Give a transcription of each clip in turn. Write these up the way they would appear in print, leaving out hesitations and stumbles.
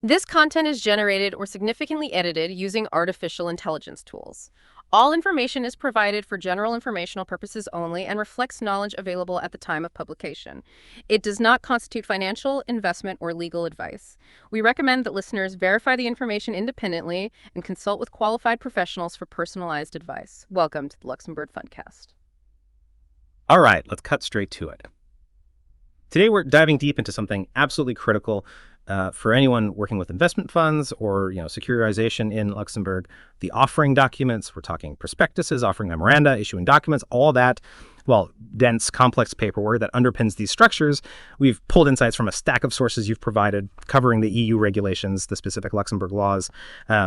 This content is generated or significantly edited using artificial intelligence tools. All information is provided for general informational purposes only and reflects knowledge available at the time of publication. It does not constitute financial, investment, or legal advice. We recommend that listeners verify the information independently and consult with qualified professionals for personalized advice. Welcome to the Luxembourg Fundcast. All right, let's cut straight to it. Today we're diving deep into something absolutely critical for anyone working with investment funds or securitization in Luxembourg. The offering documents, we're talking prospectuses, offering memoranda, issuing documents, all that, dense, complex paperwork that underpins these structures. We've pulled insights from a stack of sources you've provided covering the EU regulations, the specific Luxembourg laws,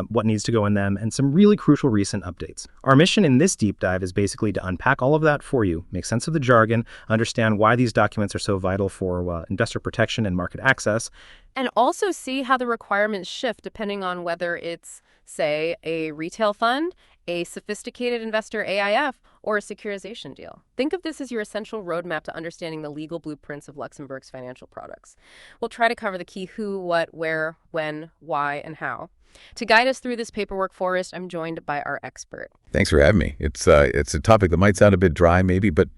what needs to go in them, and some really crucial recent updates. Our mission in this deep dive is basically to unpack all of that for you, make sense of the jargon, understand why these documents are so vital for investor protection and market access, and also see how the requirements shift depending on whether it's, say, a retail fund, a sophisticated investor AIF, or a securitization deal. Think of this as your essential roadmap to understanding the legal blueprints of Luxembourg's financial products. We'll try to cover the key who, what, where, when, why, and how. To guide us through this paperwork forest, I'm joined by our expert. Thanks for having me. It's a topic that might sound a bit dry maybe, but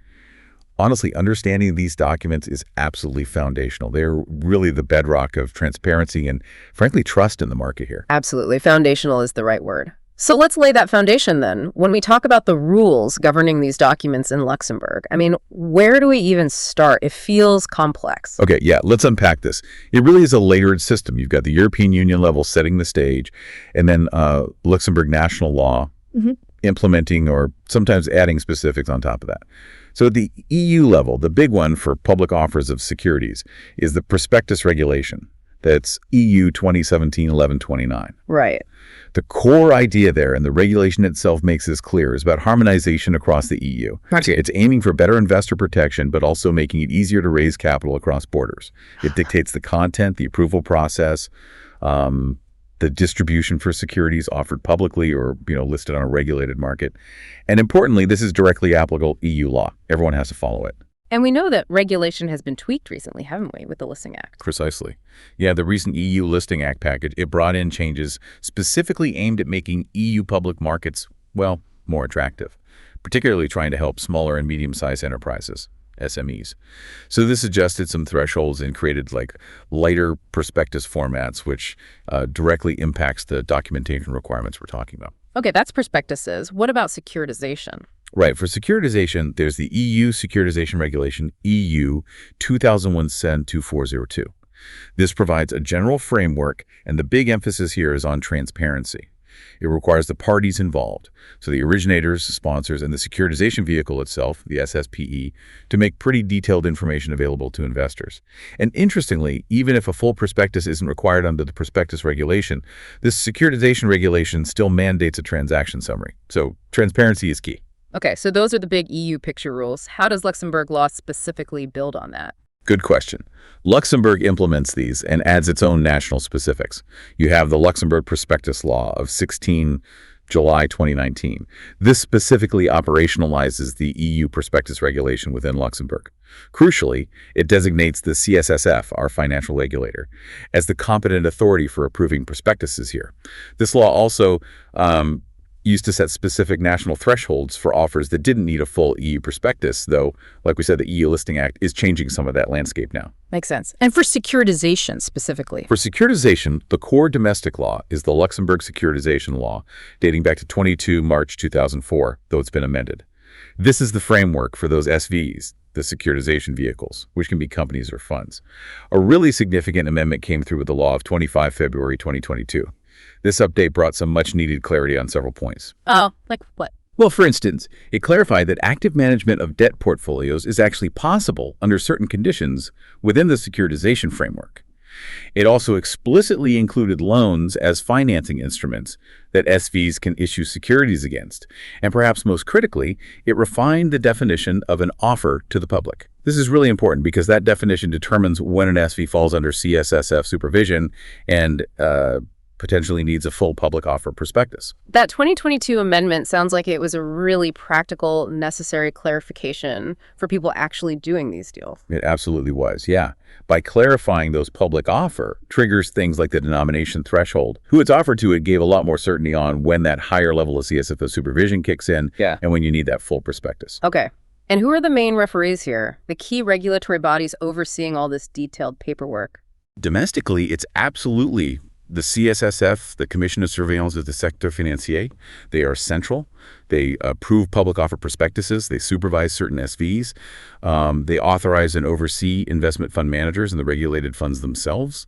honestly, understanding these documents is absolutely foundational. They're really the bedrock of transparency and, frankly, trust in the market here. Absolutely. Foundational is the right word. So let's lay that foundation then. When we talk about the rules governing these documents in Luxembourg, where do we even start? It feels complex. Okay, yeah, let's unpack this. It really is a layered system. You've got the European Union level setting the stage, and then Luxembourg national law implementing or sometimes adding specifics on top of that. So at the EU level, the big one for public offers of securities is the prospectus regulation. That's EU 2017-1129. Right. The core idea there, and the regulation itself makes this clear, is about harmonization across the EU. Okay. It's aiming for better investor protection, but also making it easier to raise capital across borders. It dictates the content, the approval process, the distribution for securities offered publicly or listed on a regulated market. And importantly, this is directly applicable EU law. Everyone has to follow it. And we know that regulation has been tweaked recently, haven't we, with the Listing Act? Precisely. Yeah, the recent EU Listing Act package, it brought in changes specifically aimed at making EU public markets, more attractive, particularly trying to help smaller and medium-sized enterprises, SMEs. So this adjusted some thresholds and created lighter prospectus formats, which directly impacts the documentation requirements we're talking about. Okay, that's prospectuses. What about securitization? Right. For securitization, there's the EU Securitization Regulation, EU 2001-2402. This provides a general framework, and the big emphasis here is on transparency. It requires the parties involved, so the originators, sponsors, and the securitization vehicle itself, the SSPE, to make pretty detailed information available to investors. And interestingly, even if a full prospectus isn't required under the prospectus regulation, this securitization regulation still mandates a transaction summary. So transparency is key. Okay, so those are the big EU picture rules. How does Luxembourg law specifically build on that? Good question. Luxembourg implements these and adds its own national specifics. You have the Luxembourg Prospectus Law of 16 July 2019. This specifically operationalizes the EU prospectus regulation within Luxembourg. Crucially, it designates the CSSF, our financial regulator, as the competent authority for approving prospectuses here. This law also used to set specific national thresholds for offers that didn't need a full EU prospectus, though, like we said, the EU Listing Act is changing some of that landscape now. Makes sense. And for securitization specifically? For securitization, the core domestic law is the Luxembourg Securitization Law, dating back to 22 March 2004, though it's been amended. This is the framework for those SVs, the securitization vehicles, which can be companies or funds. A really significant amendment came through with the law of 25 February 2022. This update brought some much-needed clarity on several points. Oh, like what? Well, for instance, it clarified that active management of debt portfolios is actually possible under certain conditions within the securitization framework. It also explicitly included loans as financing instruments that SVs can issue securities against. And perhaps most critically, it refined the definition of an offer to the public. This is really important because that definition determines when an SV falls under CSSF supervision and potentially needs a full public offer prospectus. That 2022 amendment sounds like it was a really practical, necessary clarification for people actually doing these deals. It absolutely was, yeah. By clarifying those public offer triggers things like the denomination threshold. Who it's offered to, it gave a lot more certainty on when that higher level of CSSF supervision kicks in and when you need that full prospectus. Okay. And who are the main referees here? The key regulatory bodies overseeing all this detailed paperwork? Domestically, it's absolutely the CSSF, the Commission of Surveillance of the Secteur Financier. They are central. They approve public offer prospectuses. They supervise certain SVs. They authorize and oversee investment fund managers and the regulated funds themselves.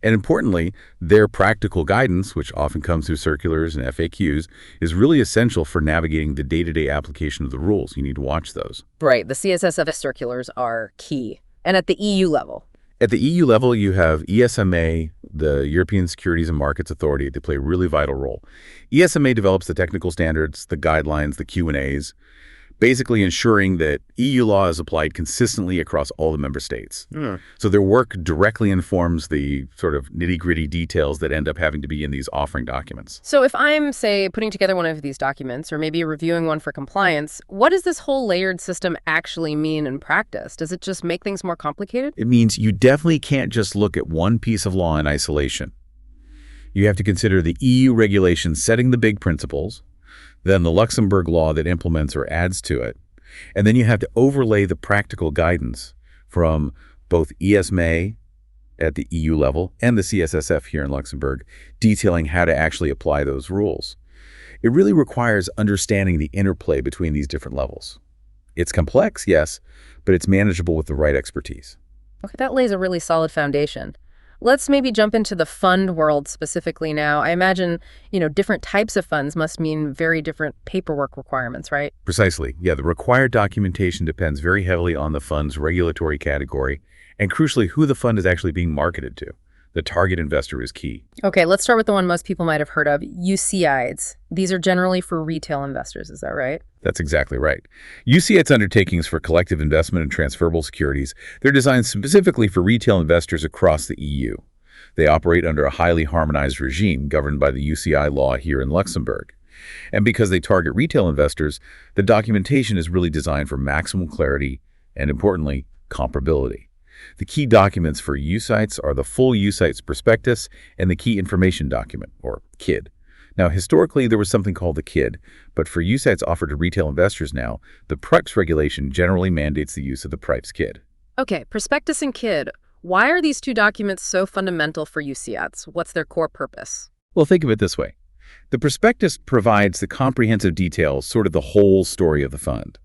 And importantly, their practical guidance, which often comes through circulars and FAQs, is really essential for navigating the day-to-day application of the rules. You need to watch those. Right. The CSSF circulars are key. And at the EU level? At the EU level, you have ESMA, the European Securities and Markets Authority. They play a really vital role. ESMA develops the technical standards, the guidelines, the Q&As, basically ensuring that EU law is applied consistently across all the member states. So their work directly informs the sort of nitty-gritty details that end up having to be in these offering documents. So if I'm, say, putting together one of these documents or maybe reviewing one for compliance, what does this whole layered system actually mean in practice? Does it just make things more complicated? It means you definitely can't just look at one piece of law in isolation. You have to consider the EU regulations setting the big principles, then the Luxembourg law that implements or adds to it, and then you have to overlay the practical guidance from both ESMA at the EU level and the CSSF here in Luxembourg, detailing how to actually apply those rules. It really requires understanding the interplay between these different levels. It's complex, yes, but it's manageable with the right expertise. Okay, that lays a really solid foundation. Let's maybe jump into the fund world specifically now. I imagine, different types of funds must mean very different paperwork requirements, right? Precisely. Yeah, the required documentation depends very heavily on the fund's regulatory category and, crucially, who the fund is actually being marketed to. The target investor is key. Okay, let's start with the one most people might have heard of, UCITS. These are generally for retail investors, is that right? That's exactly right. UCITS undertakings for collective investment in transferable securities, they're designed specifically for retail investors across the EU. They operate under a highly harmonized regime governed by the UCI law here in Luxembourg. And because they target retail investors, the documentation is really designed for maximum clarity and, importantly, comparability. The key documents for UCITS are the full UCITS prospectus and the key information document, or KID. Now, historically, there was something called the KID, but for UCITS offered to retail investors now, the PRIPS regulation generally mandates the use of the PRIPS KID. Okay, prospectus and KID. Why are these two documents so fundamental for UCITS? What's their core purpose? Well, think of it this way. The prospectus provides the comprehensive details, sort of the whole story of the fund.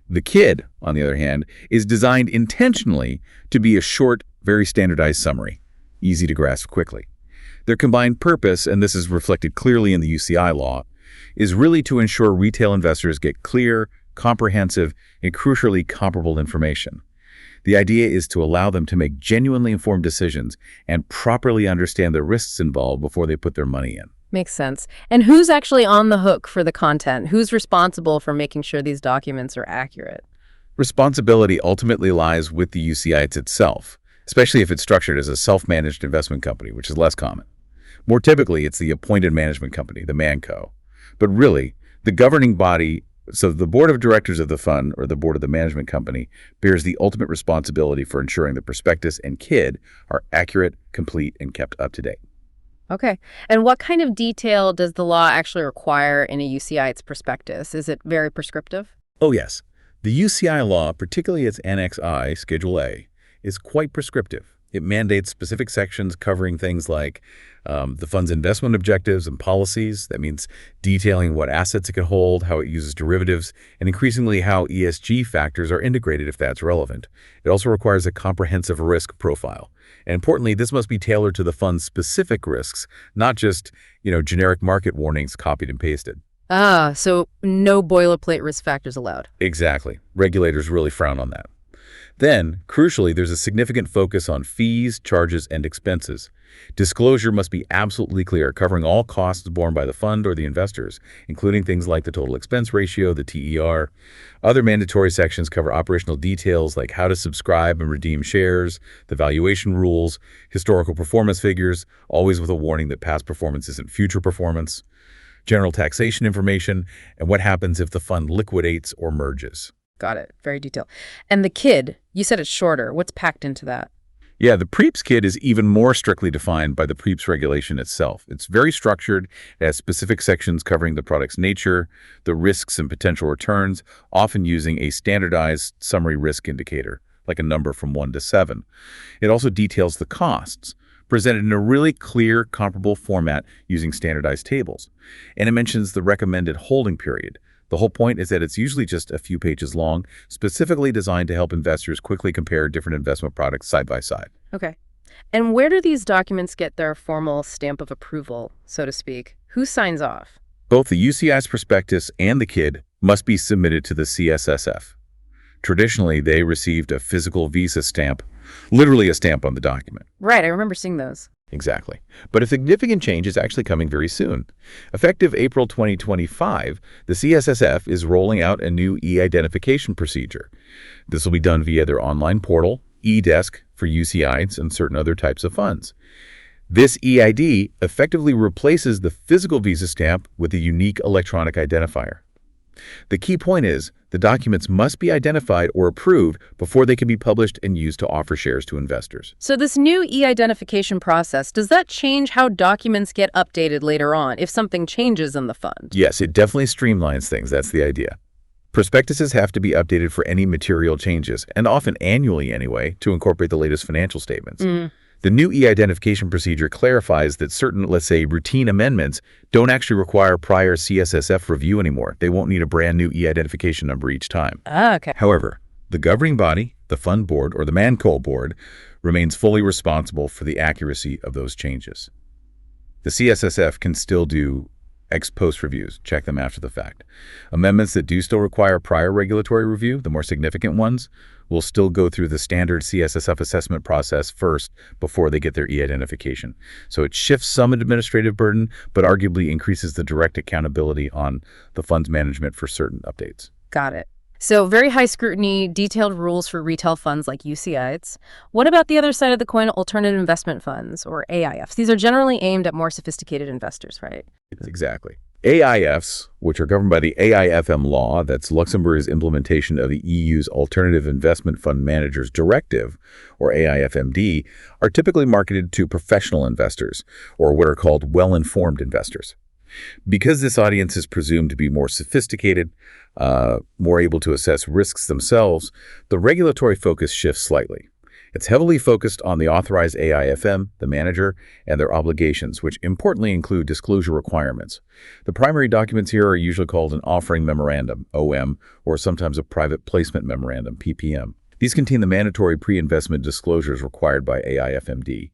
The KID, on the other hand, is designed intentionally to be a short, very standardized summary, easy to grasp quickly. Their combined purpose, and this is reflected clearly in the UCI law, is really to ensure retail investors get clear, comprehensive, and crucially comparable information. The idea is to allow them to make genuinely informed decisions and properly understand the risks involved before they put their money in. Makes sense. And who's actually on the hook for the content? Who's responsible for making sure these documents are accurate? Responsibility ultimately lies with the UCITS itself, especially if it's structured as a self-managed investment company, which is less common. More typically, it's the appointed management company, the ManCo. But really, the governing body, so the board of directors of the fund or the board of the management company, bears the ultimate responsibility for ensuring the prospectus and KID are accurate, complete, and kept up to date. Okay. And what kind of detail does the law actually require in a UCITS prospectus? Is it very prescriptive? Oh, yes. The UCI law, particularly its Annex I, Schedule A, is quite prescriptive. It mandates specific sections covering things like the fund's investment objectives and policies. That means detailing what assets it can hold, how it uses derivatives, and increasingly how ESG factors are integrated if that's relevant. It also requires a comprehensive risk profile. And importantly, this must be tailored to the fund's specific risks, not just, generic market warnings copied and pasted. Ah, so no boilerplate risk factors allowed. Exactly. Regulators really frown on that. Then, crucially, there's a significant focus on fees, charges, and expenses. Disclosure must be absolutely clear, covering all costs borne by the fund or the investors, including things like the total expense ratio, the TER. Other mandatory sections cover operational details like how to subscribe and redeem shares, the valuation rules, historical performance figures, always with a warning that past performance isn't future performance, general taxation information, and what happens if the fund liquidates or merges. Got it. Very detailed. And the KID, you said it's shorter. What's packed into that? Yeah, the PREEPS KID is even more strictly defined by the PREEPS regulation itself. It's very structured. It has specific sections covering the product's nature, the risks and potential returns, often using a standardized summary risk indicator, like a number from 1 to 7. It also details the costs, presented in a really clear, comparable format using standardized tables. And it mentions the recommended holding period. The whole point is that it's usually just a few pages long, specifically designed to help investors quickly compare different investment products side by side. Okay. And where do these documents get their formal stamp of approval, so to speak? Who signs off? Both the UCITS prospectus and the KID must be submitted to the CSSF. Traditionally, they received a physical visa stamp, literally a stamp on the document. Right, I remember seeing those. Exactly. But a significant change is actually coming very soon. Effective April 2025, the CSSF is rolling out a new e-identification procedure. This will be done via their online portal, eDesk for UCITS and certain other types of funds. This EID effectively replaces the physical visa stamp with a unique electronic identifier. The key point is the documents must be identified or approved before they can be published and used to offer shares to investors. So this new e-identification process, does that change how documents get updated later on if something changes in the fund? Yes, it definitely streamlines things. That's the idea. Prospectuses have to be updated for any material changes, and often annually anyway, to incorporate the latest financial statements. The new e-identification procedure clarifies that certain, let's say, routine amendments don't actually require prior CSSF review anymore. They won't need a brand new e-identification number each time. Okay. However, the governing body, the fund board, or the ManCo board, remains fully responsible for the accuracy of those changes. The CSSF can still do ex post reviews, check them after the fact. Amendments that do still require prior regulatory review, the more significant ones, will still go through the standard CSSF assessment process first before they get their e-identification. So it shifts some administrative burden, but arguably increases the direct accountability on the fund's management for certain updates. Got it. So very high scrutiny, detailed rules for retail funds like UCITS. What about the other side of the coin, alternative investment funds, or AIFs? These are generally aimed at more sophisticated investors, right? Exactly. AIFs, which are governed by the AIFM law, that's Luxembourg's implementation of the EU's Alternative Investment Fund Managers Directive, or AIFMD, are typically marketed to professional investors, or what are called well-informed investors. Because this audience is presumed to be more sophisticated, more able to assess risks themselves, the regulatory focus shifts slightly. It's heavily focused on the authorized AIFM, the manager, and their obligations, which importantly include disclosure requirements. The primary documents here are usually called an offering memorandum, OM, or sometimes a private placement memorandum, PPM. These contain the mandatory pre-investment disclosures required by AIFMD.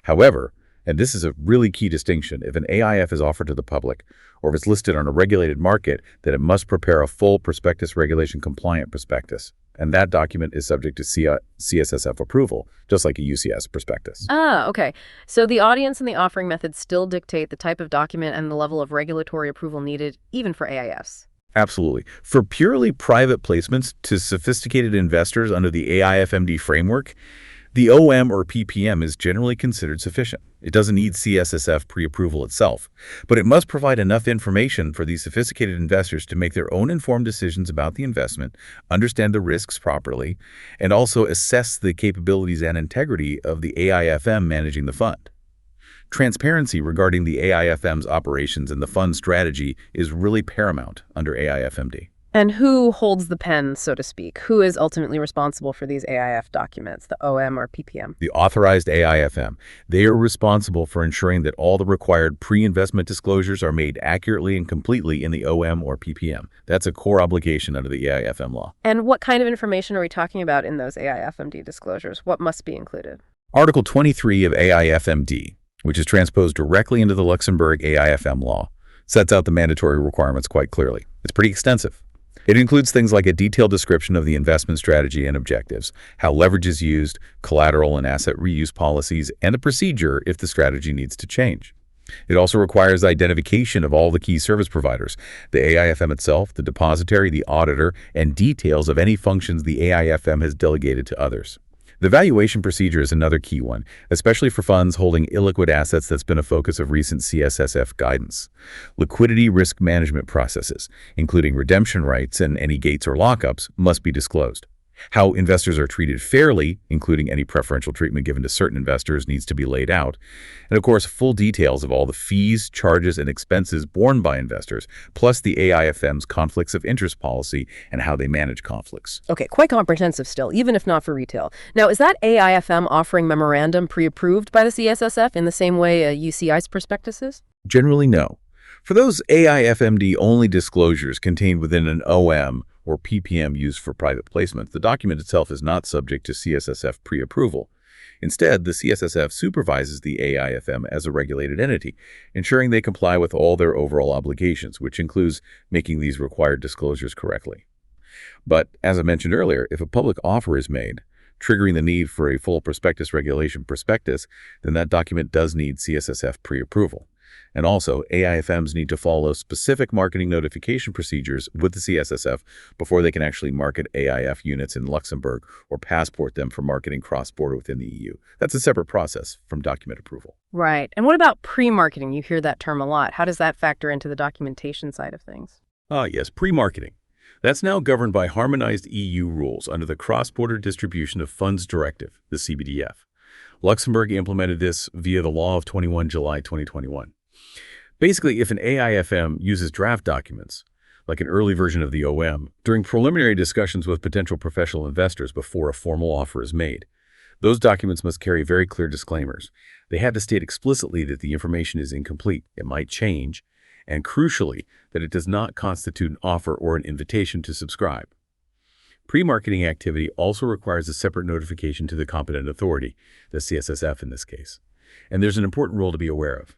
However, and this is a really key distinction, if an AIF is offered to the public, or if it's listed on a regulated market, then it must prepare a full prospectus regulation compliant prospectus. And that document is subject to CSSF approval, just like a UCS prospectus. Okay. So the audience and the offering method still dictate the type of document and the level of regulatory approval needed, even for AIFs. Absolutely. For purely private placements to sophisticated investors under the AIFMD framework, the OM or PPM is generally considered sufficient. It doesn't need CSSF pre-approval itself, but it must provide enough information for these sophisticated investors to make their own informed decisions about the investment, understand the risks properly, and also assess the capabilities and integrity of the AIFM managing the fund. Transparency regarding the AIFM's operations and the fund strategy is really paramount under AIFMD. And who holds the pen, so to speak? Who is ultimately responsible for these AIF documents, the OM or PPM? The authorized AIFM. They are responsible for ensuring that all the required pre-investment disclosures are made accurately and completely in the OM or PPM. That's a core obligation under the AIFM law. And what kind of information are we talking about in those AIFMD disclosures? What must be included? Article 23 of AIFMD, which is transposed directly into the Luxembourg AIFM law, sets out the mandatory requirements quite clearly. It's pretty extensive. It includes things like a detailed description of the investment strategy and objectives, how leverage is used, collateral and asset reuse policies, and the procedure if the strategy needs to change. It also requires identification of all the key service providers, the AIFM itself, the depositary, the auditor, and details of any functions the AIFM has delegated to others. The valuation procedure is another key one, especially for funds holding illiquid assets that's been a focus of recent CSSF guidance. Liquidity risk management processes, including redemption rights and any gates or lockups, must be disclosed. How investors are treated fairly, including any preferential treatment given to certain investors, needs to be laid out. And of course, full details of all the fees, charges, and expenses borne by investors, plus the AIFM's conflicts of interest policy and how they manage conflicts. Okay, quite comprehensive still, even if not for retail. Now, is that AIFM offering memorandum pre-approved by the CSSF in the same way a UCITS prospectus is? Generally, no. For those AIFMD-only disclosures contained within an OM or PPM used for private placement, the document itself is not subject to CSSF pre-approval. Instead, the CSSF supervises the AIFM as a regulated entity, ensuring they comply with all their overall obligations, which includes making these required disclosures correctly. But, as I mentioned earlier, if a public offer is made, triggering the need for a full prospectus regulation prospectus, then that document does need CSSF pre-approval. And also, AIFMs need to follow specific marketing notification procedures with the CSSF before they can actually market AIF units in Luxembourg or passport them for marketing cross-border within the EU. That's a separate process from document approval. Right. And what about pre-marketing? You hear that term a lot. How does that factor into the documentation side of things? Yes, pre-marketing. That's now governed by harmonized EU rules under the Cross-Border Distribution of Funds Directive, the CBDF. Luxembourg implemented this via the law of 21 July 2021. Basically, if an AIFM uses draft documents, like an early version of the OM, during preliminary discussions with potential professional investors before a formal offer is made, those documents must carry very clear disclaimers. They have to state explicitly that the information is incomplete, it might change, and crucially, that it does not constitute an offer or an invitation to subscribe. Pre-marketing activity also requires a separate notification to the competent authority, the CSSF in this case. And there's an important rule to be aware of.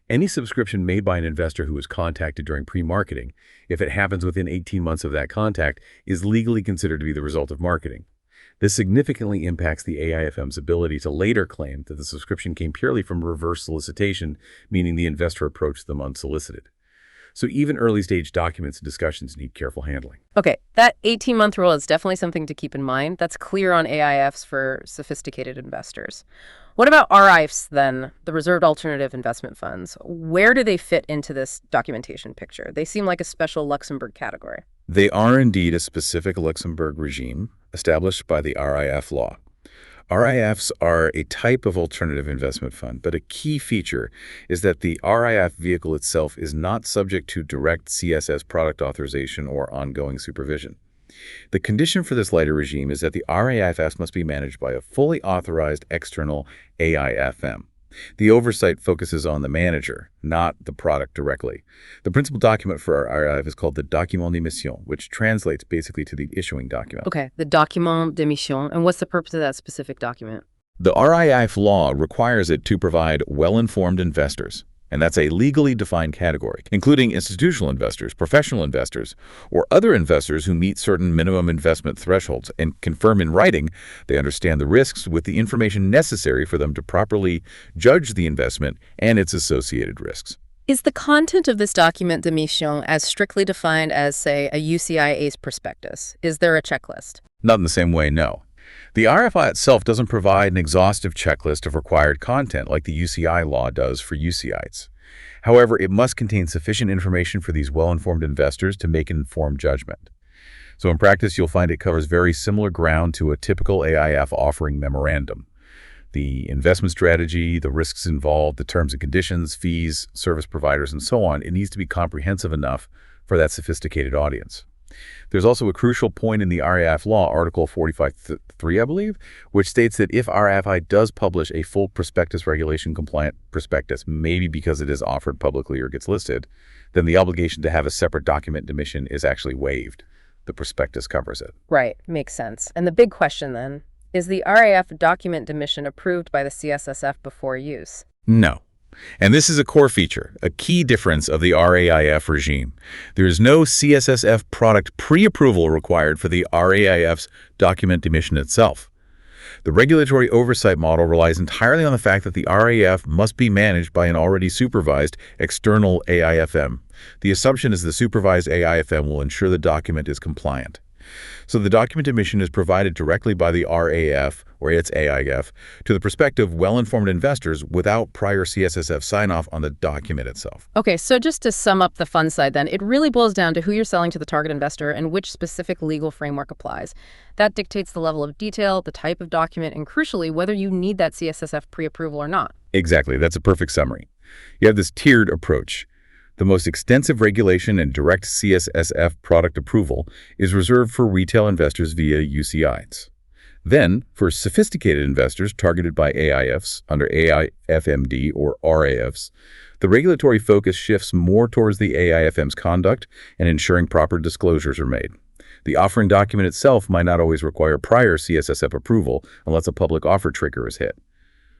Any subscription made by an investor who is contacted during pre-marketing, if it happens within 18 months of that contact, is legally considered to be the result of marketing. This significantly impacts the AIFM's ability to later claim that the subscription came purely from reverse solicitation, meaning the investor approached them unsolicited. So even early-stage documents and discussions need careful handling. Okay, that 18-month rule is definitely something to keep in mind. That's clear on AIFs for sophisticated investors. What about RAIFs then, the reserved alternative investment funds? Where do they fit into this documentation picture? They seem like a special Luxembourg category. They are indeed a specific Luxembourg regime established by the RAIF law. RAIFs are a type of alternative investment fund, but a key feature is that the RAIF vehicle itself is not subject to direct CSS product authorization or ongoing supervision. The condition for this lighter regime is that the RAIFs must be managed by a fully authorized external AIFM. The oversight focuses on the manager, not the product directly. The principal document for our RAIF is called the document d'émission, which translates basically to the issuing document. Okay, the document d'émission. And what's the purpose of that specific document? The RAIF law requires it to provide well-informed investors, and that's a legally defined category, including institutional investors, professional investors, or other investors who meet certain minimum investment thresholds and confirm in writing they understand the risks with the information necessary for them to properly judge the investment and its associated risks. Is the content of this document d'émission as strictly defined as, say, a UCITS prospectus? Is there a checklist? Not in the same way, no. The RFI itself doesn't provide an exhaustive checklist of required content like the UCI law does for UCITS. However, it must contain sufficient information for these well-informed investors to make an informed judgment. So in practice, you'll find it covers very similar ground to a typical AIF offering memorandum. The investment strategy, the risks involved, the terms and conditions, fees, service providers, and so on, it needs to be comprehensive enough for that sophisticated audience. There's also a crucial point in the RAIF law, Article 45.3, I believe, which states that if RAIF does publish a full prospectus regulation compliant prospectus, maybe because it is offered publicly or gets listed, then the obligation to have a separate document d'émission is actually waived. The prospectus covers it. Right, makes sense. And the big question then, is the RAIF document d'émission approved by the CSSF before use? No. And this is a core feature, a key difference of the RAIF regime. There is no CSSF product pre-approval required for the RAIF's document emission itself. The regulatory oversight model relies entirely on the fact that the RAIF must be managed by an already supervised external AIFM. The assumption is the supervised AIFM will ensure the document is compliant. So the document emission is provided directly by the RAIF or its AIF to the prospective well-informed investors without prior CSSF sign-off on the document itself. Okay, so just to sum up the fund side then, it really boils down to who you're selling to the target investor and which specific legal framework applies. That dictates the level of detail, the type of document, and crucially, whether you need that CSSF pre-approval or not. Exactly. That's a perfect summary. You have this tiered approach. The most extensive regulation and direct CSSF product approval is reserved for retail investors via UCITS. Then, for sophisticated investors targeted by AIFs under AIFMD or RAIFs, the regulatory focus shifts more towards the AIFM's conduct and ensuring proper disclosures are made. The offering document itself might not always require prior CSSF approval unless a public offer trigger is hit.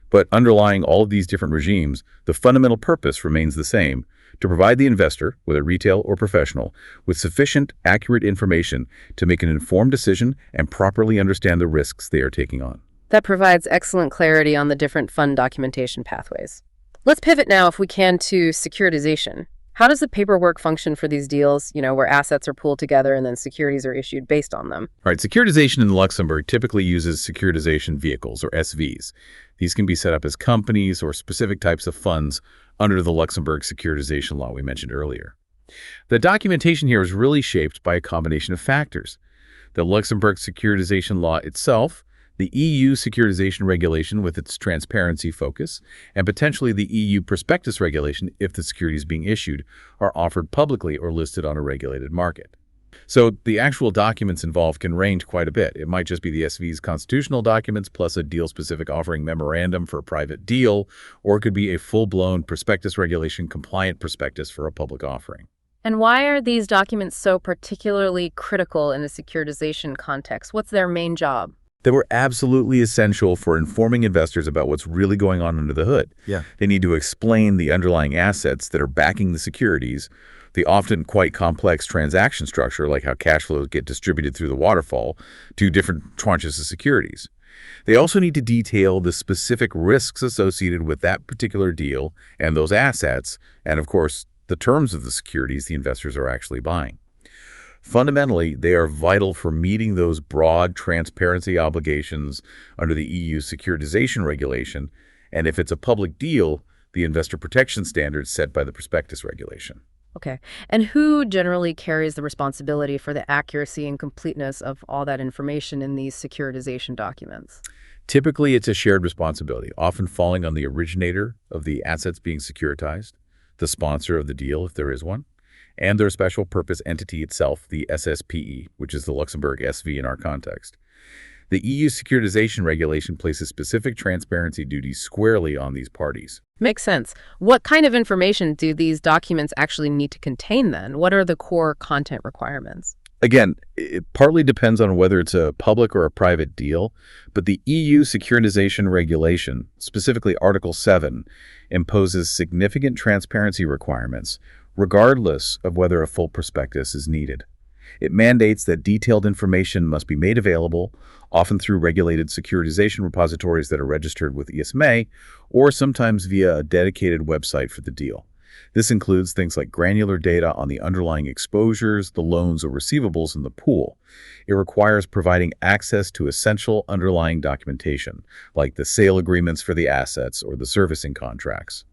But underlying all of these different regimes, the fundamental purpose remains the same: to provide the investor, whether retail or professional, with sufficient, accurate information to make an informed decision and properly understand the risks they are taking on. That provides excellent clarity on the different fund documentation pathways. Let's pivot now, if we can, to securitization. How does the paperwork function for these deals, where assets are pooled together and then securities are issued based on them? All right, securitization in Luxembourg typically uses securitization vehicles, or SVs. These can be set up as companies or specific types of funds under the Luxembourg securitization law we mentioned earlier. The documentation here is really shaped by a combination of factors: the Luxembourg securitization law itself, the EU securitization regulation with its transparency focus, and potentially the EU prospectus regulation if the securities being issued are offered publicly or listed on a regulated market. So the actual documents involved can range quite a bit. It might just be the SV's constitutional documents plus a deal-specific offering memorandum for a private deal, or it could be a full-blown prospectus regulation compliant prospectus for a public offering. And why are these documents so particularly critical in a securitization context? What's their main job? They were absolutely essential for informing investors about what's really going on under the hood. Yeah. They need to explain the underlying assets that are backing the securities, the often quite complex transaction structure, like how cash flows get distributed through the waterfall to different tranches of securities. They also need to detail the specific risks associated with that particular deal and those assets, and of course, the terms of the securities the investors are actually buying. Fundamentally, they are vital for meeting those broad transparency obligations under the EU securitization regulation, and if it's a public deal, the investor protection standards set by the prospectus regulation. Okay. And who generally carries the responsibility for the accuracy and completeness of all that information in these securitization documents? Typically, it's a shared responsibility, often falling on the originator of the assets being securitized, the sponsor of the deal if there is one, and their special purpose entity itself, the SSPE, which is the Luxembourg SV in our context. The EU securitization regulation places specific transparency duties squarely on these parties. Makes sense. What kind of information do these documents actually need to contain then? What are the core content requirements? Again, it partly depends on whether it's a public or a private deal, but the EU securitization regulation, specifically Article 7, imposes significant transparency requirements, regardless of whether a full prospectus is needed. It mandates that detailed information must be made available, often through regulated securitization repositories that are registered with ESMA, or sometimes via a dedicated website for the deal. This includes things like granular data on the underlying exposures, the loans or receivables in the pool. It requires providing access to essential underlying documentation, like the sale agreements for the assets or the servicing contracts.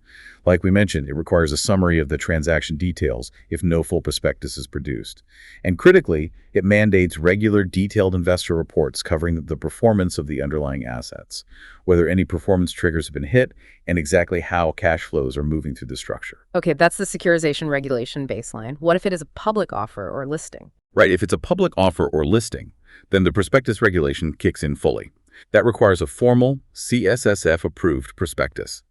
Like we mentioned, it requires a summary of the transaction details if no full prospectus is produced. And critically, it mandates regular detailed investor reports covering the performance of the underlying assets, whether any performance triggers have been hit, and exactly how cash flows are moving through the structure. Okay, that's the securitization regulation baseline. What if it is a public offer or listing? Right, if it's a public offer or listing, then the prospectus regulation kicks in fully. That requires a formal CSSF-approved prospectus.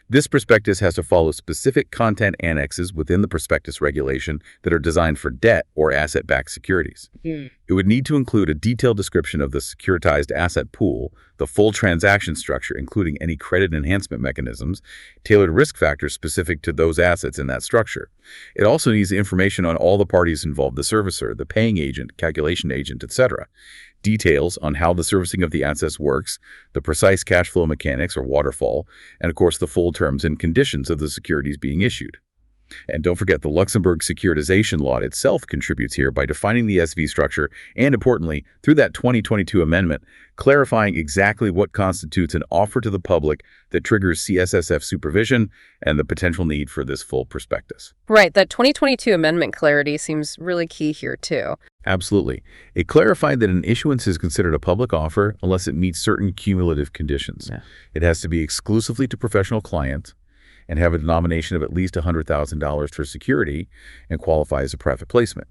This prospectus has to follow specific content annexes within the prospectus regulation that are designed for debt or asset-backed securities. It would need to include a detailed description of the securitized asset pool, the full transaction structure, including any credit enhancement mechanisms, tailored risk factors specific to those assets in that structure. It also needs information on all the parties involved, the servicer, the paying agent, calculation agent, etc. Details on how the servicing of the assets works, the precise cash flow mechanics or waterfall, and of course the full terms and conditions of the securities being issued. And don't forget, the Luxembourg Securitization law itself contributes here by defining the SV structure and, importantly, through that 2022 amendment, clarifying exactly what constitutes an offer to the public that triggers CSSF supervision and the potential need for this full prospectus. Right, that 2022 amendment clarity seems really key here too. Absolutely. It clarified that an issuance is considered a public offer unless it meets certain cumulative conditions. It has to be exclusively to professional clients and have a denomination of at least $100,000 for security and qualify as a private placement.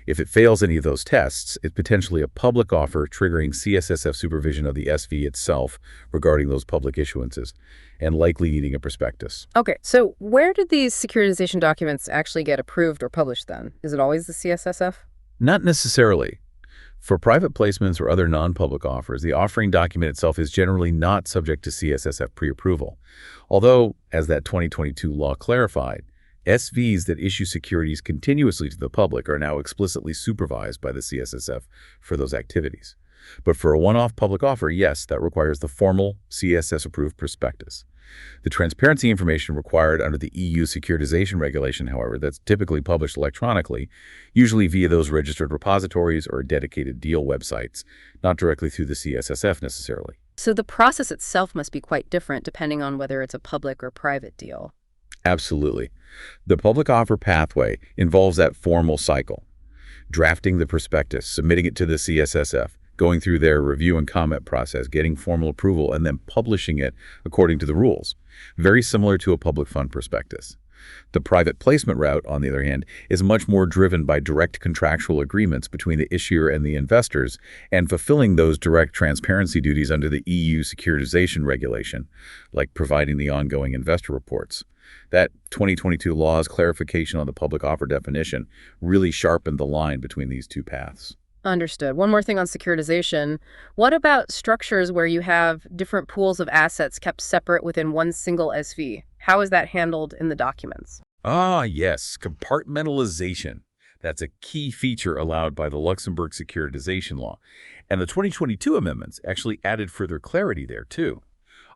If it fails any of those tests, it's potentially a public offer triggering CSSF supervision of the SV itself regarding those public issuances and likely needing a prospectus. Okay, so where did these securitization documents actually get approved or published then? Is it always the CSSF? Not necessarily. For private placements or other non-public offers, the offering document itself is generally not subject to CSSF pre-approval. Although, as that 2022 law clarified, SVs that issue securities continuously to the public are now explicitly supervised by the CSSF for those activities. But for a one-off public offer, yes, that requires the formal CSSF-approved prospectus. The transparency information required under the EU securitization regulation, however, that's typically published electronically, usually via those registered repositories or dedicated deal websites, not directly through the CSSF necessarily. So the process itself must be quite different depending on whether it's a public or private deal. Absolutely. The public offer pathway involves that formal cycle: drafting the prospectus, submitting it to the CSSF, going through their review and comment process, getting formal approval, and then publishing it according to the rules. Very similar to a public fund prospectus. The private placement route, on the other hand, is much more driven by direct contractual agreements between the issuer and the investors and fulfilling those direct transparency duties under the EU securitization regulation, like providing the ongoing investor reports. That 2022 law's clarification on the public offer definition really sharpened the line between these two paths. Understood. One more thing on securitization. What about structures where you have different pools of assets kept separate within one single SV? How is that handled in the documents? Ah, yes, compartmentalization. That's a key feature allowed by the Luxembourg securitization law. And the 2022 amendments actually added further clarity there, too.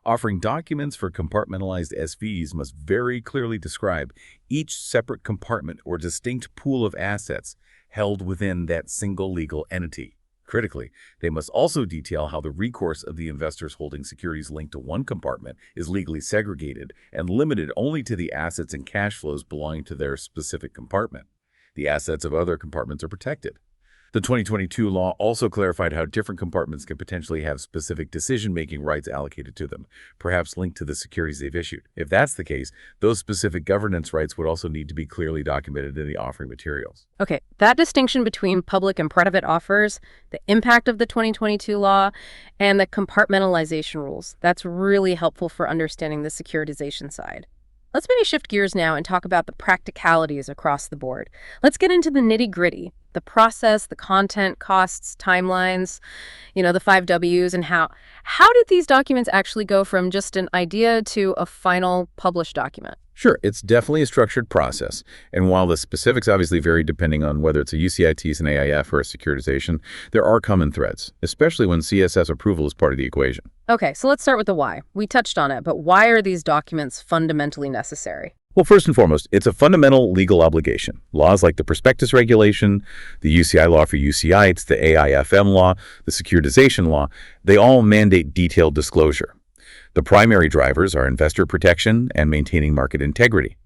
Offering documents for compartmentalized SVs must very clearly describe each separate compartment or distinct pool of assets held within that single legal entity. Critically, they must also detail how the recourse of the investors holding securities linked to one compartment is legally segregated and limited only to the assets and cash flows belonging to their specific compartment. The assets of other compartments are protected. The 2022 law also clarified how different compartments can potentially have specific decision-making rights allocated to them, perhaps linked to the securities they've issued. If that's the case, those specific governance rights would also need to be clearly documented in the offering materials. Okay, that distinction between public and private offers, the impact of the 2022 law, and the compartmentalization rules, that's really helpful for understanding the securitization side. Let's maybe shift gears now and talk about the practicalities across the board. Let's get into the nitty-gritty, the process, the content, costs, timelines, the 5 Ws, and how did these documents actually go from just an idea to a final published document? Sure, it's definitely a structured process. And while the specifics obviously vary depending on whether it's a UCITS and AIF or a securitization, there are common threads, especially when CSS approval is part of the equation. Okay, so let's start with the why. We touched on it, but why are these documents fundamentally necessary? Well, first and foremost, it's a fundamental legal obligation. Laws like the prospectus regulation, the UCI law for UCITS, the AIFM law, the securitization law, they all mandate detailed disclosure. The primary drivers are investor protection and maintaining market integrity.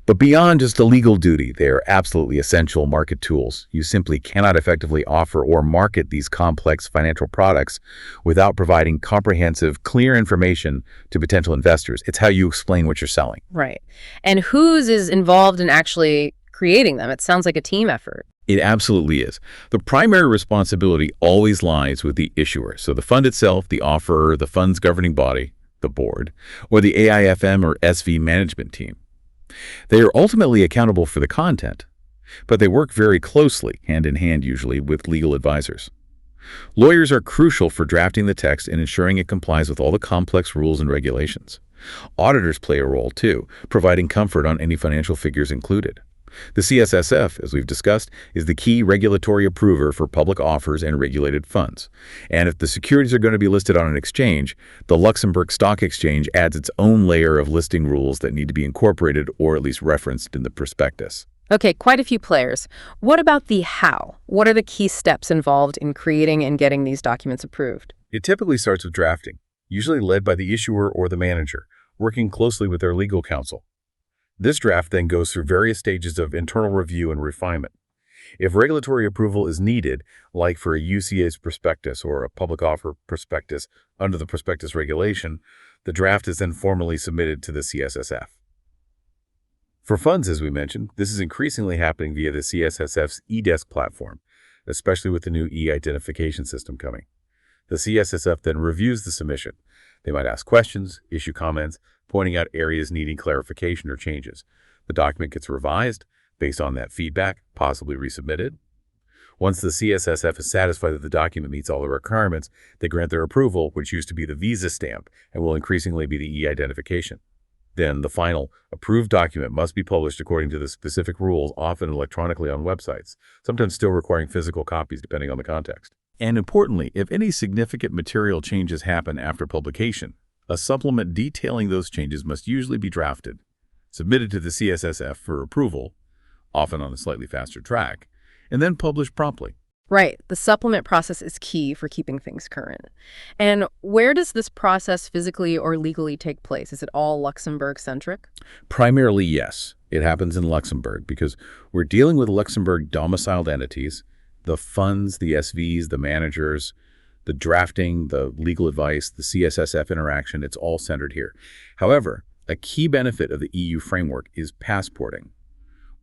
But beyond just the legal duty, they are absolutely essential market tools. You simply cannot effectively offer or market these complex financial products without providing comprehensive, clear information to potential investors. It's how you explain what you're selling. Right. And whose is involved in actually creating them? It sounds like a team effort. It absolutely is. The primary responsibility always lies with the issuer. So the fund itself, the offerer, the fund's governing body, the board, or the AIFM or SV management team. They are ultimately accountable for the content, but they work very closely, hand in hand usually, with legal advisors. Lawyers are crucial for drafting the text and ensuring it complies with all the complex rules and regulations. Auditors play a role too, providing comfort on any financial figures included. The CSSF, as we've discussed, is the key regulatory approver for public offers and regulated funds. And if the securities are going to be listed on an exchange, the Luxembourg Stock Exchange adds its own layer of listing rules that need to be incorporated or at least referenced in the prospectus. Okay, quite a few players. What about the how? What are the key steps involved in creating and getting these documents approved? It typically starts with drafting, usually led by the issuer or the manager, working closely with their legal counsel. This draft then goes through various stages of internal review and refinement. If regulatory approval is needed, like for a UCITS prospectus or a public offer prospectus under the prospectus regulation, the draft is then formally submitted to the CSSF. For funds, as we mentioned, this is increasingly happening via the CSSF's eDesk platform, especially with the new e-identification system coming. The CSSF then reviews the submission. They might ask questions, issue comments, pointing out areas needing clarification or changes. The document gets revised based on that feedback, possibly resubmitted. Once the CSSF is satisfied that the document meets all the requirements, they grant their approval, which used to be the visa stamp and will increasingly be the e-identification. Then the final approved document must be published according to the specific rules, often electronically on websites, sometimes still requiring physical copies depending on the context. And importantly, if any significant material changes happen after publication, a supplement detailing those changes must usually be drafted, submitted to the CSSF for approval, often on a slightly faster track, and then published promptly. Right. The supplement process is key for keeping things current. And where does this process physically or legally take place? Is it all Luxembourg-centric? Primarily, yes. It happens in Luxembourg because we're dealing with Luxembourg-domiciled entities, the funds, the SVs, the managers, the drafting, the legal advice, the CSSF interaction, it's all centered here. However, a key benefit of the EU framework is passporting.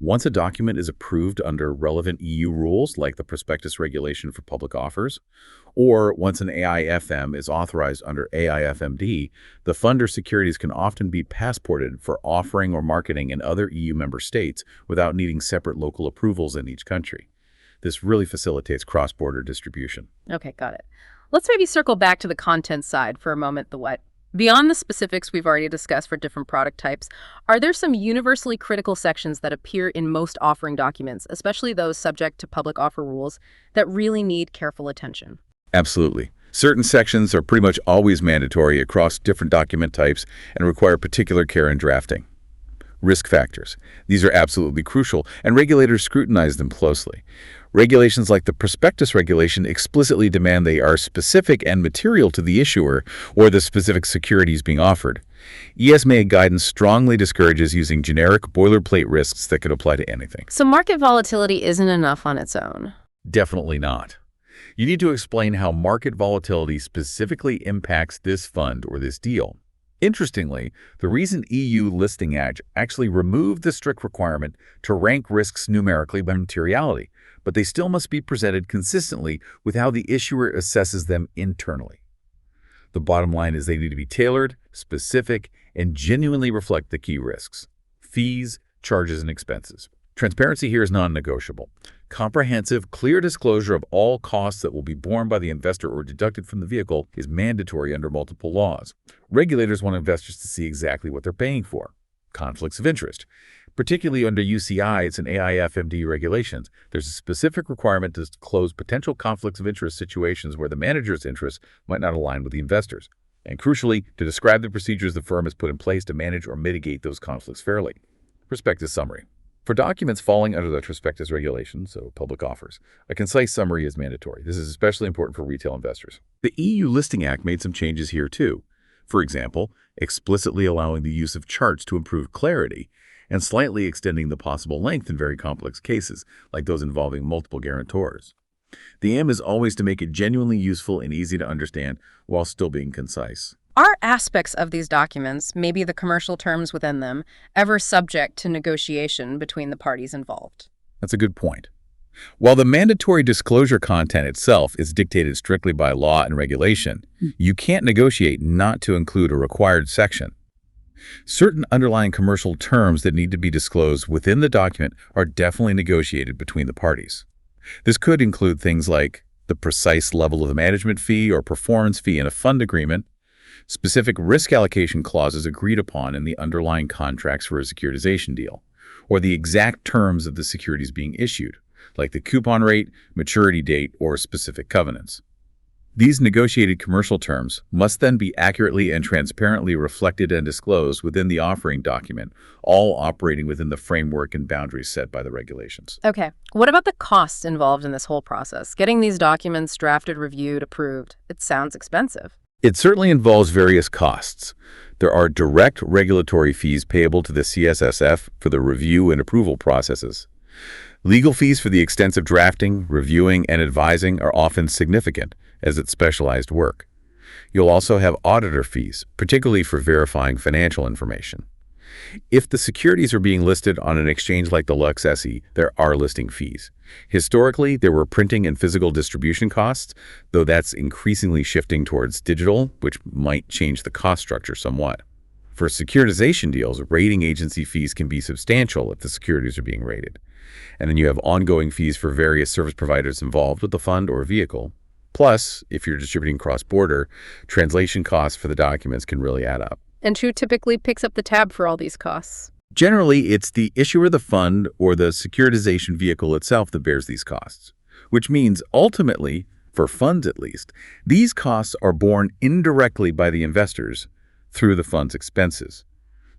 Once a document is approved under relevant EU rules, like the prospectus regulation for public offers, or once an AIFM is authorized under AIFMD, the fund or securities can often be passported for offering or marketing in other EU member states without needing separate local approvals in each country. This really facilitates cross-border distribution. Okay, got it. Let's maybe circle back to the content side for a moment, the what. Beyond the specifics we've already discussed for different product types, are there some universally critical sections that appear in most offering documents, especially those subject to public offer rules, that really need careful attention? Absolutely. Certain sections are pretty much always mandatory across different document types and require particular care in drafting. Risk factors. These are absolutely crucial, and regulators scrutinize them closely. Regulations like the prospectus regulation explicitly demand they are specific and material to the issuer or the specific securities being offered. ESMA guidance strongly discourages using generic boilerplate risks that could apply to anything. So market volatility isn't enough on its own. Definitely not. You need to explain how market volatility specifically impacts this fund or this deal. Interestingly, the recent EU Listing Act actually removed the strict requirement to rank risks numerically by materiality, but they still must be presented consistently with how the issuer assesses them internally. The bottom line is they need to be tailored, specific, and genuinely reflect the key risks: fees, charges, and expenses. Transparency here is non-negotiable. Comprehensive, clear disclosure of all costs that will be borne by the investor or deducted from the vehicle is mandatory under multiple laws. Regulators want investors to see exactly what they're paying for. Conflicts of interest. Particularly under UCITS and AIFMD regulations, there's a specific requirement to disclose potential conflicts of interest situations where the manager's interests might not align with the investors, and crucially, to describe the procedures the firm has put in place to manage or mitigate those conflicts fairly. Prospectus summary. For documents falling under the prospectus regulations, so public offers, a concise summary is mandatory. This is especially important for retail investors. The EU Listing Act made some changes here too. For example, explicitly allowing the use of charts to improve clarity and slightly extending the possible length in very complex cases, like those involving multiple guarantors. The aim is always to make it genuinely useful and easy to understand while still being concise. Are aspects of these documents, maybe the commercial terms within them, ever subject to negotiation between the parties involved? That's a good point. While the mandatory disclosure content itself is dictated strictly by law and regulation, you can't negotiate not to include a required section. Certain underlying commercial terms that need to be disclosed within the document are definitely negotiated between the parties. This could include things like the precise level of the management fee or performance fee in a fund agreement, specific risk allocation clauses agreed upon in the underlying contracts for a securitization deal, or the exact terms of the securities being issued, like the coupon rate, maturity date, or specific covenants. These negotiated commercial terms must then be accurately and transparently reflected and disclosed within the offering document, all operating within the framework and boundaries set by the regulations. Okay. What about the costs involved in this whole process? Getting these documents drafted, reviewed, approved, it sounds expensive. It certainly involves various costs. There are direct regulatory fees payable to the CSSF for the review and approval processes. Legal fees for the extensive drafting, reviewing, and advising are often significant, as it's specialized work. You'll also have auditor fees, particularly for verifying financial information. If the securities are being listed on an exchange like the Lux SE, there are listing fees. Historically, there were printing and physical distribution costs, though that's increasingly shifting towards digital, which might change the cost structure somewhat. For securitization deals, rating agency fees can be substantial if the securities are being rated. And then you have ongoing fees for various service providers involved with the fund or vehicle. Plus, if you're distributing cross-border, translation costs for the documents can really add up. And who typically picks up the tab for all these costs? Generally, it's the issuer of the fund or the securitization vehicle itself that bears these costs, which means ultimately, for funds at least, these costs are borne indirectly by the investors through the fund's expenses.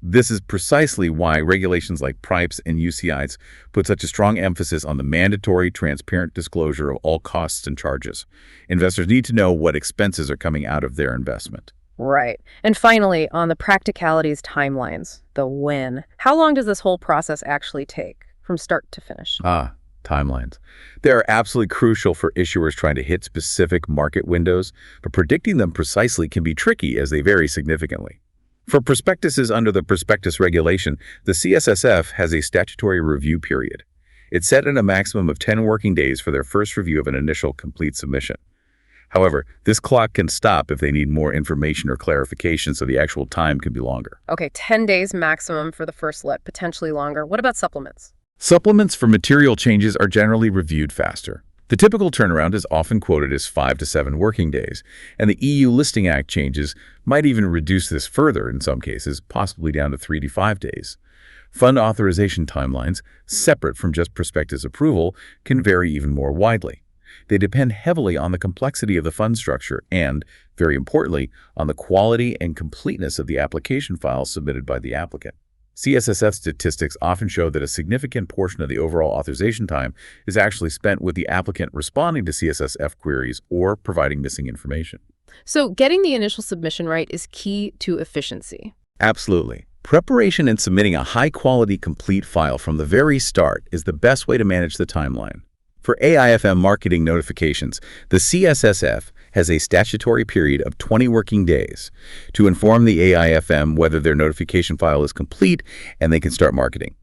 This is precisely why regulations like PRIPes and UCITS put such a strong emphasis on the mandatory, transparent disclosure of all costs and charges. Investors need to know what expenses are coming out of their investment. Right. And finally, on the practicalities timelines, the when. How long does this whole process actually take from start to finish? Timelines. They are absolutely crucial for issuers trying to hit specific market windows, but predicting them precisely can be tricky as they vary significantly. For prospectuses under the prospectus regulation, the CSSF has a statutory review period. It's set at a maximum of 10 working days for their first review of an initial complete submission. However, this clock can stop if they need more information or clarification, so the actual time can be longer. Okay, 10 days maximum for the first let, potentially longer. What about supplements? Supplements for material changes are generally reviewed faster. The typical turnaround is often quoted as 5 to 7 working days, and the EU Listing Act changes might even reduce this further in some cases, possibly down to 3 to 5 days. Fund authorization timelines, separate from just prospectus approval, can vary even more widely. They depend heavily on the complexity of the fund structure and, very importantly, on the quality and completeness of the application file submitted by the applicant. CSSF statistics often show that a significant portion of the overall authorization time is actually spent with the applicant responding to CSSF queries or providing missing information. So getting the initial submission right is key to efficiency. Absolutely. Preparation and submitting a high-quality, complete file from the very start is the best way to manage the timeline. For AIFM marketing notifications, the CSSF has a statutory period of 20 working days to inform the AIFM whether their notification file is complete and they can start marketing.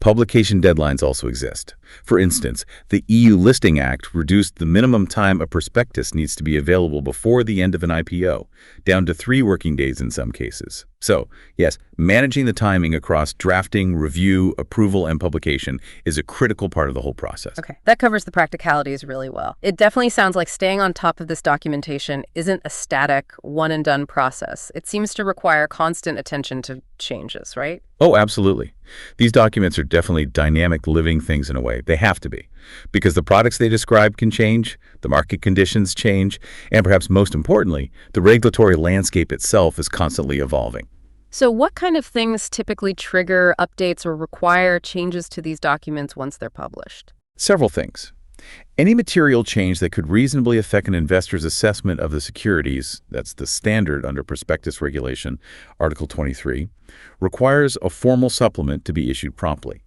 Publication deadlines also exist. For instance, the EU Listing Act reduced the minimum time a prospectus needs to be available before the end of an IPO, down to 3 working days in some cases. So, yes, managing the timing across drafting, review, approval, and publication is a critical part of the whole process. Okay, that covers the practicalities really well. It definitely sounds like staying on top of this documentation isn't a static, one-and-done process. It seems to require constant attention to changes, right? Oh, absolutely. These documents are definitely dynamic, living things in a way. They have to be, because the products they describe can change, the market conditions change, and perhaps most importantly, the regulatory landscape itself is constantly evolving. So what kind of things typically trigger updates or require changes to these documents once they're published? Several things. Any material change that could reasonably affect an investor's assessment of the securities, that's the standard under Prospectus Regulation, Article 23, requires a formal supplement to be issued promptly.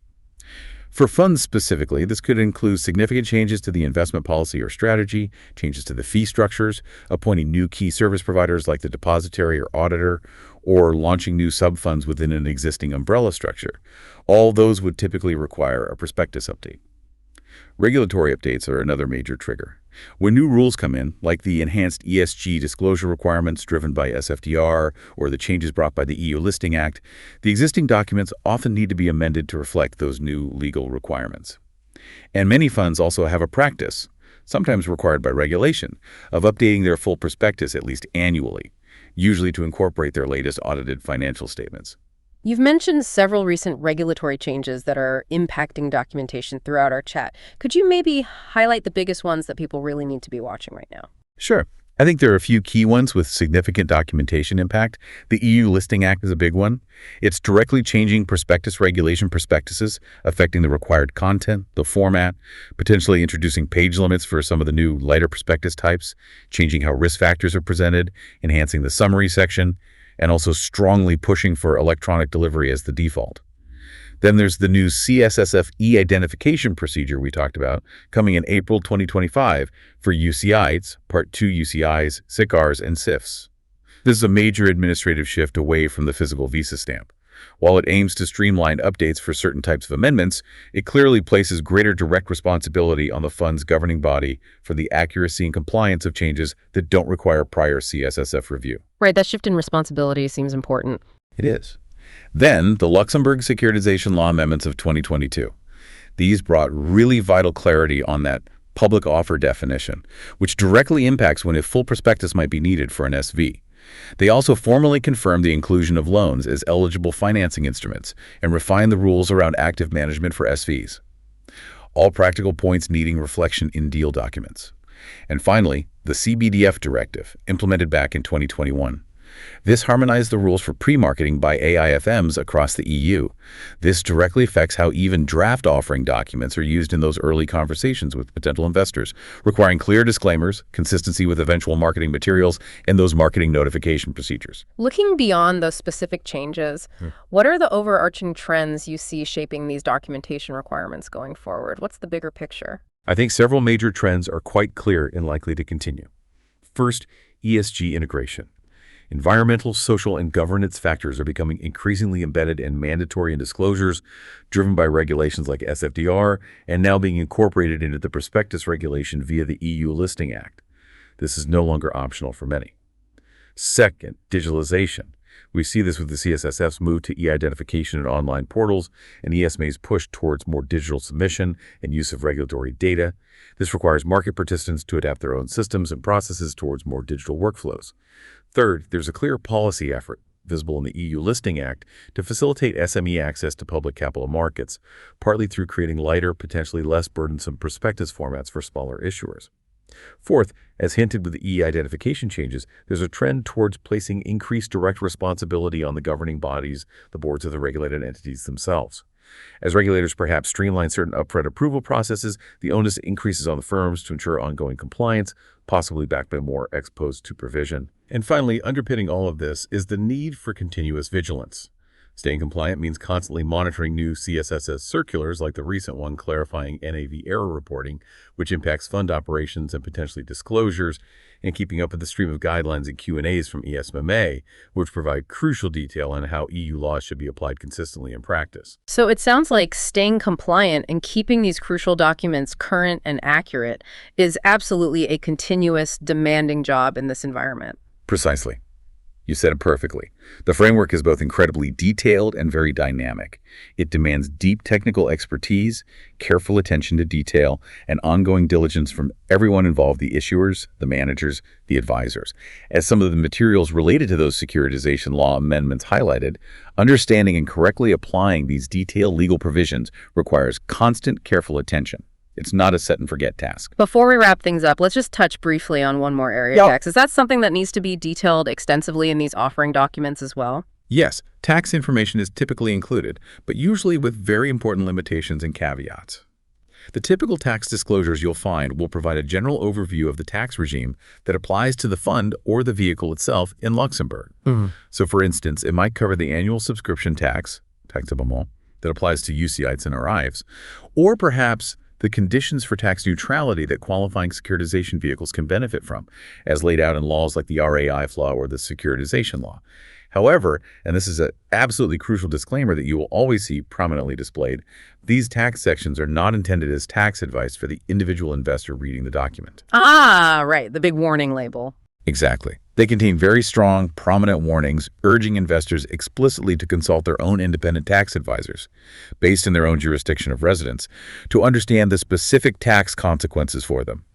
For funds specifically, this could include significant changes to the investment policy or strategy, changes to the fee structures, appointing new key service providers like the depository or auditor, or launching new sub-funds within an existing umbrella structure. All those would typically require a prospectus update. Regulatory updates are another major trigger. When new rules come in, like the enhanced ESG disclosure requirements driven by SFDR or the changes brought by the EU Listing Act, the existing documents often need to be amended to reflect those new legal requirements. And many funds also have a practice, sometimes required by regulation, of updating their full prospectus at least annually, usually to incorporate their latest audited financial statements. You've mentioned several recent regulatory changes that are impacting documentation throughout our chat. Could you maybe highlight the biggest ones that people really need to be watching right now? Sure. I think there are a few key ones with significant documentation impact. The EU Listing Act is a big one. It's directly changing prospectus regulation prospectuses, affecting the required content, the format, potentially introducing page limits for some of the new lighter prospectus types, changing how risk factors are presented, enhancing the summary section, and also strongly pushing for electronic delivery as the default. Then there's the new CSSF e-identification procedure we talked about, coming in April 2025 for UCITS, Part 2 UCIs, SICRs, and SIFs. This is a major administrative shift away from the physical visa stamp. While it aims to streamline updates for certain types of amendments, it clearly places greater direct responsibility on the fund's governing body for the accuracy and compliance of changes that don't require prior CSSF review. Right, that shift in responsibility seems important. It is. Then, the Luxembourg Securitization Law Amendments of 2022. These brought really vital clarity on that public offer definition, which directly impacts when a full prospectus might be needed for an SV. They also formally confirmed the inclusion of loans as eligible financing instruments and refined the rules around active management for SVs. All practical points needing reflection in deal documents. And finally, the CBDF directive, implemented back in 2021. This harmonized the rules for pre-marketing by AIFMs across the EU. This directly affects how even draft offering documents are used in those early conversations with potential investors, requiring clear disclaimers, consistency with eventual marketing materials, and those marketing notification procedures. Looking beyond those specific changes, what are the overarching trends you see shaping these documentation requirements going forward? What's the bigger picture? I think several major trends are quite clear and likely to continue. First, ESG integration. Environmental, social, and governance factors are becoming increasingly embedded and mandatory in disclosures, driven by regulations like SFDR, and now being incorporated into the prospectus regulation via the EU Listing Act. This is no longer optional for many. Second, digitalization. We see this with the CSSF's move to e-identification in online portals and ESMA's push towards more digital submission and use of regulatory data. This requires market participants to adapt their own systems and processes towards more digital workflows. Third, there's a clear policy effort, visible in the EU Listing Act, to facilitate SME access to public capital markets, partly through creating lighter, potentially less burdensome prospectus formats for smaller issuers. Fourth, as hinted with the e-identification changes, there's a trend towards placing increased direct responsibility on the governing bodies, the boards of the regulated entities themselves. As regulators perhaps streamline certain upfront approval processes, the onus increases on the firms to ensure ongoing compliance, possibly backed by more ex post supervision. And finally, underpinning all of this is the need for continuous vigilance. Staying compliant means constantly monitoring new CSSS circulars like the recent one clarifying NAV error reporting, which impacts fund operations and potentially disclosures, and keeping up with the stream of guidelines and Q&As from ESMA, which provide crucial detail on how EU laws should be applied consistently in practice. So it sounds like staying compliant and keeping these crucial documents current and accurate is absolutely a continuous, demanding job in this environment. Precisely. You said it perfectly. The framework is both incredibly detailed and very dynamic. It demands deep technical expertise, careful attention to detail, and ongoing diligence from everyone involved, the issuers, the managers, the advisors. As some of the materials related to those securitization law amendments highlighted, understanding and correctly applying these detailed legal provisions requires constant, careful attention. It's not a set-and-forget task. Before we wrap things up, let's just touch briefly on one more area of tax. Is that something that needs to be detailed extensively in these offering documents as well? Yes, tax information is typically included, but usually with very important limitations and caveats. The typical tax disclosures you'll find will provide a general overview of the tax regime that applies to the fund or the vehicle itself in Luxembourg. So for instance, it might cover the annual subscription tax, taxe d'abonnement, that applies to UCITS and AIFs, or perhaps the conditions for tax neutrality that qualifying securitization vehicles can benefit from, as laid out in laws like the RAIF law or the securitization law. However, and this is an absolutely crucial disclaimer that you will always see prominently displayed, these tax sections are not intended as tax advice for the individual investor reading the document. Ah, right, the big warning label. Exactly. They contain very strong, prominent warnings urging investors explicitly to consult their own independent tax advisors, based in their own jurisdiction of residence, to understand the specific tax consequences for them.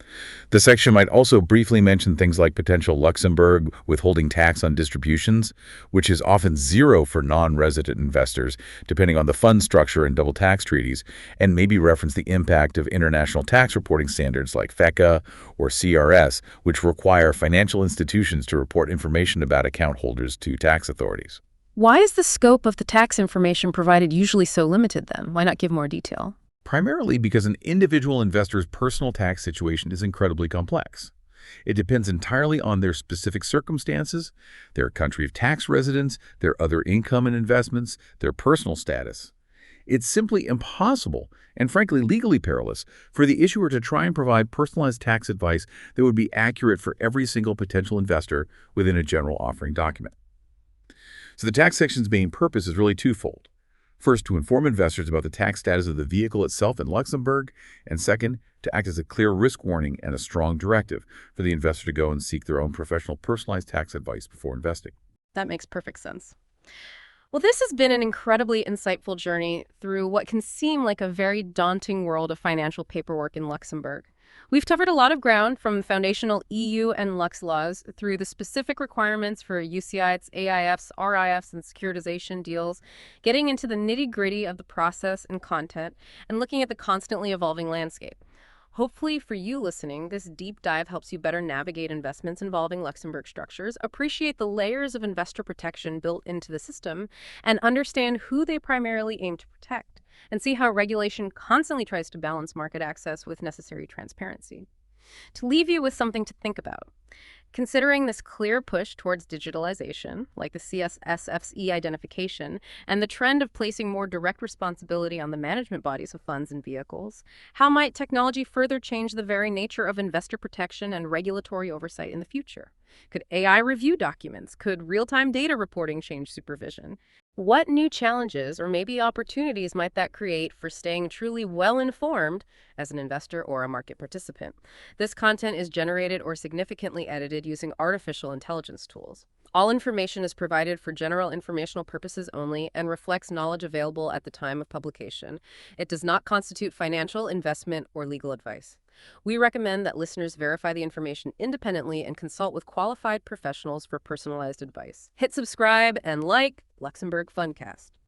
The section might also briefly mention things like potential Luxembourg withholding tax on distributions, which is often zero for non-resident investors, depending on the fund structure and double tax treaties, and maybe reference the impact of international tax reporting standards like FECA or CRS, which require financial institutions to report information about account holders to tax authorities. Why is the scope of the tax information provided usually so limited then? Why not give more detail? Primarily because an individual investor's personal tax situation is incredibly complex. It depends entirely on their specific circumstances, their country of tax residence, their other income and investments, their personal status. It's simply impossible, and frankly legally perilous, for the issuer to try and provide personalized tax advice that would be accurate for every single potential investor within a general offering document. So the tax section's main purpose is really twofold. First, to inform investors about the tax status of the vehicle itself in Luxembourg, and second, to act as a clear risk warning and a strong directive for the investor to go and seek their own professional personalized tax advice before investing. That makes perfect sense. Well, this has been an incredibly insightful journey through what can seem like a very daunting world of financial paperwork in Luxembourg. We've covered a lot of ground, from foundational EU and Lux laws through the specific requirements for UCITS, AIFs, RAIFs, and securitization deals, getting into the nitty-gritty of the process and content, and looking at the constantly evolving landscape. Hopefully for you listening, this deep dive helps you better navigate investments involving Luxembourg structures, appreciate the layers of investor protection built into the system, and understand who they primarily aim to protect, and see how regulation constantly tries to balance market access with necessary transparency. To leave you with something to think about, considering this clear push towards digitalization, like the CSSF's e-identification, and the trend of placing more direct responsibility on the management bodies of funds and vehicles, how might technology further change the very nature of investor protection and regulatory oversight in the future? Could AI review documents? Could real-time data reporting change supervision? What new challenges or maybe opportunities might that create for staying truly well-informed as an investor or a market participant? This content is generated or significantly edited using artificial intelligence tools. All information is provided for general informational purposes only and reflects knowledge available at the time of publication. It does not constitute financial, investment, or legal advice. We recommend that listeners verify the information independently and consult with qualified professionals for personalized advice. Hit subscribe and like Luxembourg Fundcast.